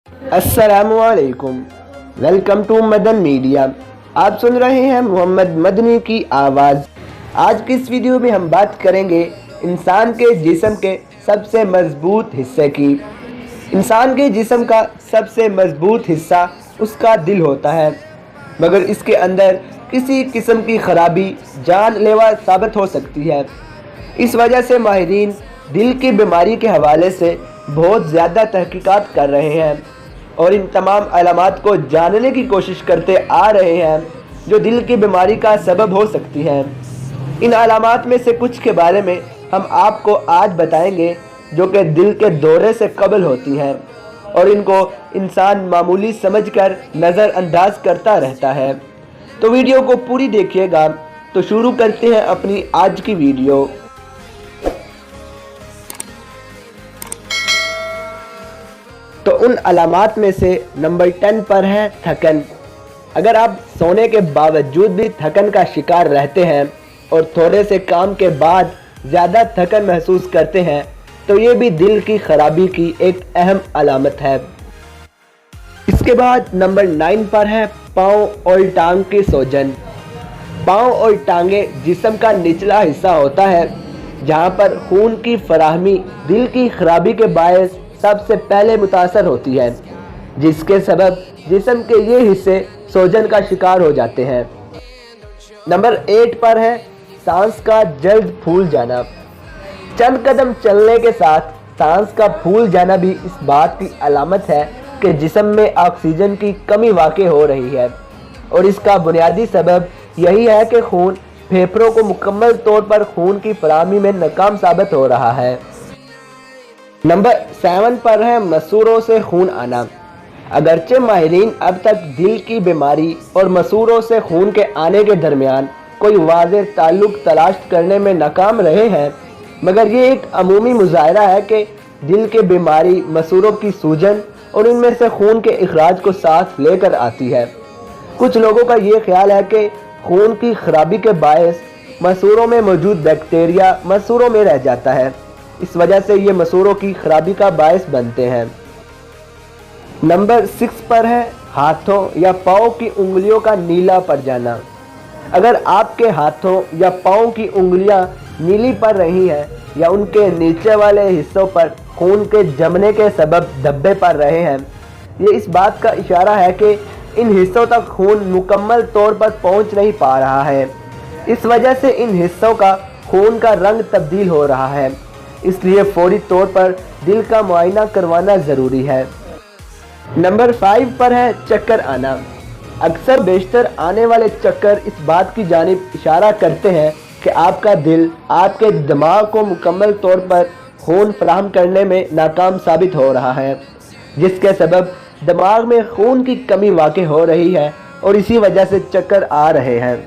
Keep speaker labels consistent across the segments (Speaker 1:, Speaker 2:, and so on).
Speaker 1: अस्सलामुअलैकुम, welcome to Madan media. आप सुन रहे हैं मोहम्मद मदनी की आवाज़। आज की इस वीडियो में हम बात करेंगे इंसान के जिस्म के सबसे मजबूत हिस्से की। इंसान के जिस्म का सबसे मजबूत हिस्सा उसका दिल होता है, मगर इसके अंदर किसी किस्म की खराबी जानलेवा साबित हो सकती है। इस वजह से माहिरीन दिल की बीमारी के हवाले से बहुत ज़्यादा तहकीकात कर रहे हैं और इन तमाम अलामात को जानने की कोशिश करते आ रहे हैं जो दिल की बीमारी का सबब हो सकती हैं। इन अलामात में से कुछ के बारे में हम आपको आज बताएंगे जो कि दिल के दौरे से कबल होती हैं और इनको इंसान मामूली समझकर नज़रअंदाज करता रहता है। तो वीडियो को पूरी देखिएगा। तो शुरू करते हैं अपनी आज की वीडियो। तो उन अलामात में से नंबर 10 पर है थकन। अगर आप सोने के बावजूद भी थकन का शिकार रहते हैं और थोड़े से काम के बाद ज़्यादा थकन महसूस करते हैं तो ये भी दिल की खराबी की एक अहम अलामत है। इसके बाद नंबर 9 पर है पाँव और टांग की सूजन। पाँव और टांगे जिस्म का निचला हिस्सा होता है जहाँ पर खून की फराहमी दिल की खराबी के बायस सबसे पहले मुतासर होती है, जिसके सबब जिस्म के ये हिस्से सूजन का शिकार हो जाते हैं। नंबर 8 पर है सांस का जल्द फूल जाना। चंद कदम चलने के साथ सांस का फूल जाना भी इस बात की अलामत है कि जिस्म में ऑक्सीजन की कमी वाक़ई हो रही है और इसका बुनियादी सबब यही है कि खून फेफड़ों को मुकम्मल तौर पर खून की फराहमी में नाकाम साबित हो रहा है। नंबर 7 पर है मसूरों से खून आना। अगरचे माहिरीन अब तक दिल की बीमारी और मसूरों से खून के आने के दरमियान कोई वाज़ेह ताल्लुक़ तलाश करने में नाकाम रहे हैं, मगर ये एक अमूमी मुज़ाहिरा है कि दिल की बीमारी मसूरों की सूजन और इनमें से खून के इखराज को साथ लेकर आती है। कुछ लोगों का ये ख्याल है कि खून की खराबी के बायस मसूरों में मौजूद बैक्टीरिया मसूरों में रह जाता है, इस वजह से ये मसूरों की खराबी का बायस बनते हैं। नंबर 6 पर है हाथों या पाँव की उंगलियों का नीला पड़ जाना। अगर आपके हाथों या पाँव की उंगलियां नीली पड़ रही हैं या उनके नीचे वाले हिस्सों पर खून के जमने के सबब धब्बे पड़ रहे हैं, ये इस बात का इशारा है कि इन हिस्सों तक खून मुकम्मल तौर पर पहुंच नहीं पा रहा है। इस वजह से इन हिस्सों का खून का रंग तब्दील हो रहा है, इसलिए फौरी तौर पर दिल का मुआयना करवाना ज़रूरी है। नंबर 5 पर है चक्कर आना। अक्सर बेशतर आने वाले चक्कर इस बात की जानिब इशारा करते हैं कि आपका दिल आपके दिमाग को मुकम्मल तौर पर खून फराहम करने में नाकाम साबित हो रहा है, जिसके सबब दिमाग में खून की कमी वाक़ई हो रही है और इसी वजह से चक्कर आ रहे हैं।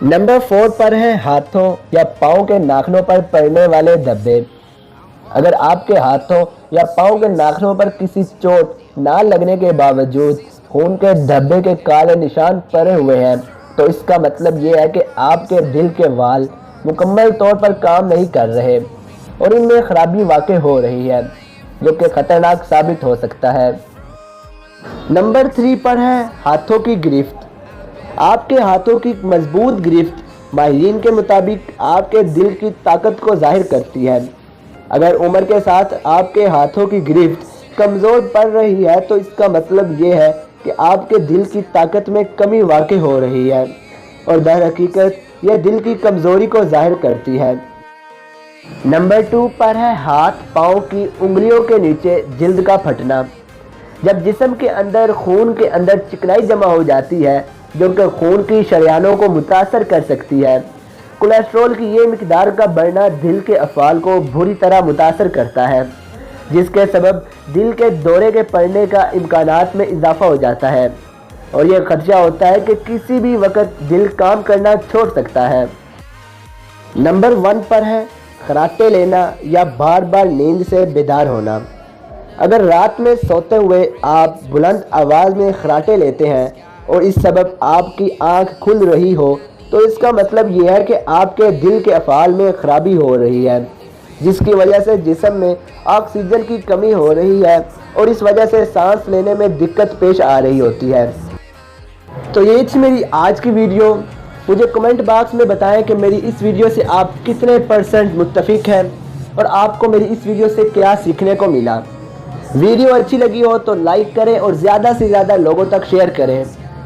Speaker 1: नंबर 4 पर है हाथों या पाँव के नाखनों पर पड़ने वाले धब्बे। अगर आपके हाथों या पाँव के नाखनों पर किसी चोट ना लगने के बावजूद खून के धब्बे के काले निशान पड़े हुए हैं तो इसका मतलब ये है कि आपके दिल के वाल मुकम्मल तौर पर काम नहीं कर रहे और इनमें खराबी वाक़ई हो रही है, जो कि ख़तरनाक साबित हो सकता है। नंबर 3 पर है हाथों की गिरफ्त। आपके हाथों की मजबूत गिरफ्त माहिरीन के मुताबिक आपके दिल की ताकत को जाहिर करती है। अगर उम्र के साथ आपके हाथों की गिरफ्त कमज़ोर पड़ रही है तो इसका मतलब ये है कि आपके दिल की ताकत में कमी वाक़ई हो रही है और दरहकीकत यह दिल की कमज़ोरी को जाहिर करती है। नंबर 2 पर है हाथ पाँव की उंगलियों के नीचे जिल्द का फटना। जब जिस्म के अंदर खून के अंदर चिकनाई जमा हो जाती है जो कि खून की शरियानों को मुतासर कर सकती है, कोलेस्ट्रॉल की ये मिकदार का बढ़ना दिल के अफ़आल को बुरी तरह मुतासर करता है, जिसके सबब दिल के दौरे के पड़ने का इम्कानात में इजाफा हो जाता है और यह खदशा होता है कि किसी भी वक्त दिल काम करना छोड़ सकता है। नंबर 1 पर है खराटे लेना या बार बार नींद से बेदार होना। अगर रात में सोते हुए आप बुलंद आवाज़ में खराटे लेते हैं और इस सबब आपकी आँख खुल रही हो तो इसका मतलब यह है कि आपके दिल के अफ़आल में ख़राबी हो रही है, جس کی وجہ سے جسم میں آکسیجن کی کمی ہو رہی ہے اور اس وجہ سے سانس لینے میں دقت پیش آ رہی ہوتی ہے۔ تو یہ تھی میری آج کی ویڈیو۔ مجھے کمنٹ باکس میں بتائیں کہ میری اس ویڈیو سے آپ کتنے % متفق ہیں اور آپ کو میری اس ویڈیو سے کیا سیکھنے کو ملا۔ ویڈیو اچھی لگی ہو تو لائک کریں اور زیادہ سے زیادہ لوگوں تک شیئر کریں۔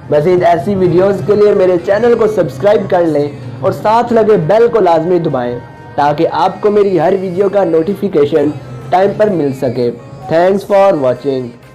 Speaker 1: مزید ایسی ویڈیوز کے لیے میرے چینل کو سبسکرائب کر لیں اور ساتھ لگے بیل کو لازمی دبائیں تاکہ آپ کو میری ہر ویڈیو کا نوٹیفیکیشن ٹائم پر مل سکے۔ Thanks for watching.